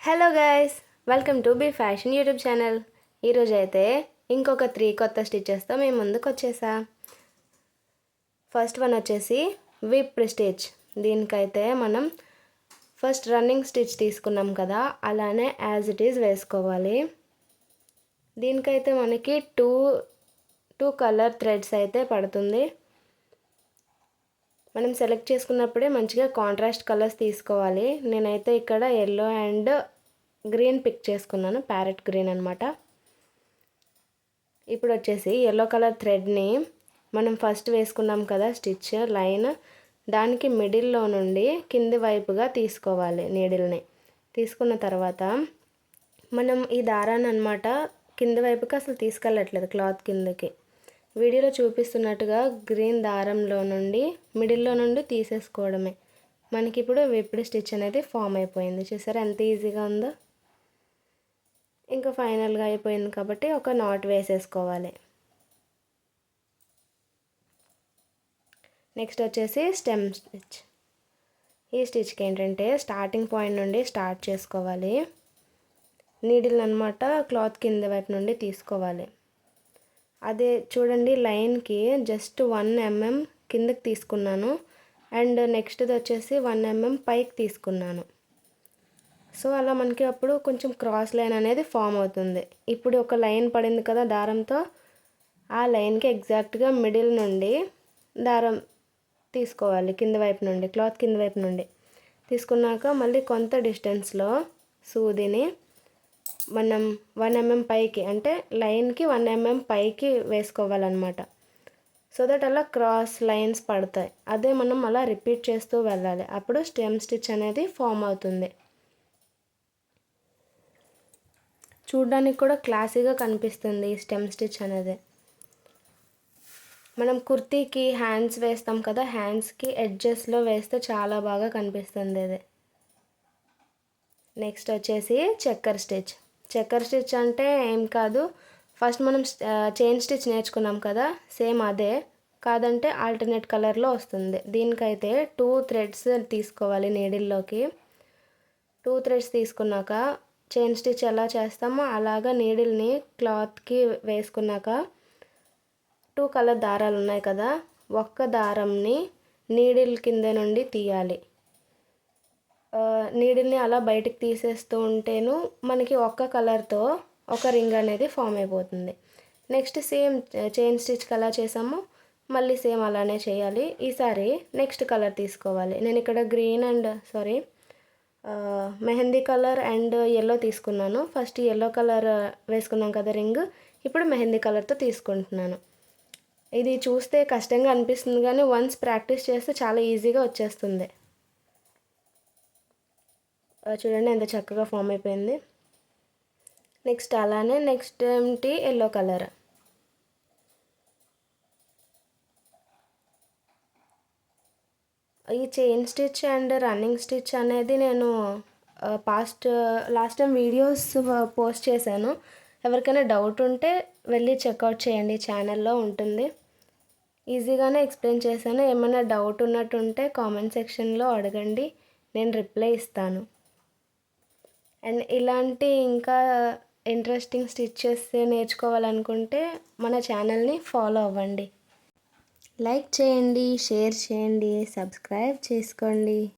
Hello guys, welcome to B fashion YouTube channel. ఈరోజు అయితే ఇంకొక 3 కొత్త స్టిచెస్తో మేము ముందుకు వచ్చేసా. ఫస్ట్ వన్ వచ్చేసి విప్ స్టిచ్. దీనికైతే మనం ఫస్ట్ రన్నింగ్ స్టిచ్ తీసుకున్నాం కదా, అలానే యాజ్ ఇట్ ఈజ్ వేసుకోవాలి. దీనికైతే మనకి టూ కలర్ థ్రెడ్స్ అయితే పడుతుంది. మనం సెలెక్ట్ చేసుకున్నప్పుడే మంచిగా కాంట్రాస్ట్ కలర్స్ తీసుకోవాలి. నేనైతే ఇక్కడ ఎల్లో అండ్ గ్రీన్ పిక్ చేసుకున్నాను, ప్యారెట్ గ్రీన్ అనమాట. ఇప్పుడు వచ్చేసి ఎల్లో కలర్ థ్రెడ్ని మనం ఫస్ట్ వేసుకున్నాం కదా స్టిచ్ లైన్, దానికి మిడిల్లో నుండి కింది వైపుగా తీసుకోవాలి. నీడిల్ని తీసుకున్న తర్వాత మనం ఈ దారాన్ని అనమాట కింది వైపుకి అసలు తీసుకెళ్ళట్లేదు, క్లాత్ కిందకి. వీడియోలో చూపిస్తున్నట్టుగా గ్రీన్ దారంలో నుండి మిడిల్లో నుండి తీసేసుకోవడమే. మనకి ఇప్పుడు విప్డ్ స్టిచ్ అనేది ఫామ్ అయిపోయింది. చూసారా ఎంత ఈజీగా ఉందో. ఇంకా ఫైనల్గా అయిపోయింది కాబట్టి ఒక నాట్ వేసేసుకోవాలి. నెక్స్ట్ వచ్చేసి స్టెమ్ స్టిచ్. ఈ స్టిచ్కి ఏంటంటే స్టార్టింగ్ పాయింట్ నుండి స్టార్ట్ చేసుకోవాలి. నీడిల్ అనమాట క్లాత్ కింద వైపు నుండి తీసుకోవాలి. అదే చూడండి, లైన్కి జస్ట్ 1 mm కిందకి తీసుకున్నాను అండ్ నెక్స్ట్ది వచ్చేసి 1 mm పైకి తీసుకున్నాను. సో అలా మనకి అప్పుడు కొంచెం క్రాస్ లైన్ అనేది ఫామ్ అవుతుంది. ఇప్పుడు ఒక లైన్ పడింది కదా దారంతో, ఆ లైన్కి ఎగ్జాక్ట్గా మిడిల్ నుండి దారం తీసుకోవాలి. కింద వైపు నుండి, క్లాత్ కింద వైపు నుండి తీసుకున్నాక మళ్ళీ కొంత డిస్టెన్స్లో సూదిని మనం 1 mm పైకి, అంటే లైన్కి 1 mm పైకి వేసుకోవాలన్నమాట. సో దట్ అలా క్రాస్ లైన్స్ పడతాయి. అదే మనం అలా రిపీట్ చేస్తూ వెళ్ళాలి. అప్పుడు స్టెమ్ స్టిచ్ అనేది ఫామ్ అవుతుంది. చూడడానికి కూడా క్లాసీగా కనిపిస్తుంది ఈ స్టెమ్ స్టిచ్ అనేది. మనం కుర్తీకి హ్యాండ్స్ వేస్తాం కదా, హ్యాండ్స్కి ఎడ్జెస్లో వేస్తే చాలా బాగా కనిపిస్తుంది ఇది. నెక్స్ట్ వచ్చేసి చెక్కర్ స్టిచ్. చెక్కర్ స్టిచ్ అంటే ఏం కాదు, ఫస్ట్ మనం చైన్ స్టిచ్ నేర్చుకున్నాం కదా, సేమ్ అదే, కాదంటే ఆల్టర్నేట్ కలర్లో వస్తుంది. దీనికైతే 2 థ్రెడ్స్ తీసుకోవాలి. నీడిల్లోకి 2 థ్రెడ్స్ తీసుకున్నాక చైన్ స్టిచ్ ఎలా చేస్తామో అలాగా నీడిల్ని క్లాత్కి వేసుకున్నాక 2 కలర్ దారాలు ఉన్నాయి కదా, ఒక్క దారంని నీడిల్ కింద నుండి తీయాలి. నీడిల్ని అలా బయటికి తీసేస్తూ ఉంటేను మనకి ఒక్క కలర్తో ఒక రింగ్ అనేది ఫామ్ అయిపోతుంది. నెక్స్ట్ సేమ్ చైన్ స్టిచ్కి ఎలా చేసామో మళ్ళీ సేమ్ అలానే చేయాలి. ఈసారి నెక్స్ట్ కలర్ తీసుకోవాలి. నేను ఇక్కడ green and mehndi colour and yellow తీసుకున్నాను. ఫస్ట్ ఎల్లో కలర్ వేసుకున్నాం కదా రింగ్, ఇప్పుడు మెహందీ కలర్తో తీసుకుంటున్నాను. ఇది చూస్తే కష్టంగా అనిపిస్తుంది కానీ వన్స్ ప్రాక్టీస్ చేస్తే చాలా ఈజీగా వచ్చేస్తుంది. చూడండి ఎంత చక్కగా ఫామ్ అయిపోయింది. నెక్స్ట్ అలానే నెక్స్ట్ ఏంటి, ఎల్లో కలర్. ఈ chain stitch and running stitch అనేది నేను లాస్ట్ టైం వీడియోస్ పోస్ట్ చేశాను. ఎవరికైనా డౌట్ ఉంటే వెళ్ళి చెక్అవుట్ చేయండి, ఛానల్లో ఉంటుంది. ఈజీగానే ఎక్స్ప్లెయిన్ చేశాను. ఏమైనా డౌట్ ఉన్నట్టుంటే కామెంట్ సెక్షన్లో అడగండి, నేను రిప్లై ఇస్తాను. అండ్ ఇలాంటి ఇంకా ఇంట్రెస్టింగ్ స్టిచెస్ నేర్చుకోవాలనుకుంటే మన ఛానల్ని ఫాలో అవ్వండి. లైక్ చేయండి, షేర్ చేయండి, సబ్స్క్రైబ్ చేసుకోండి.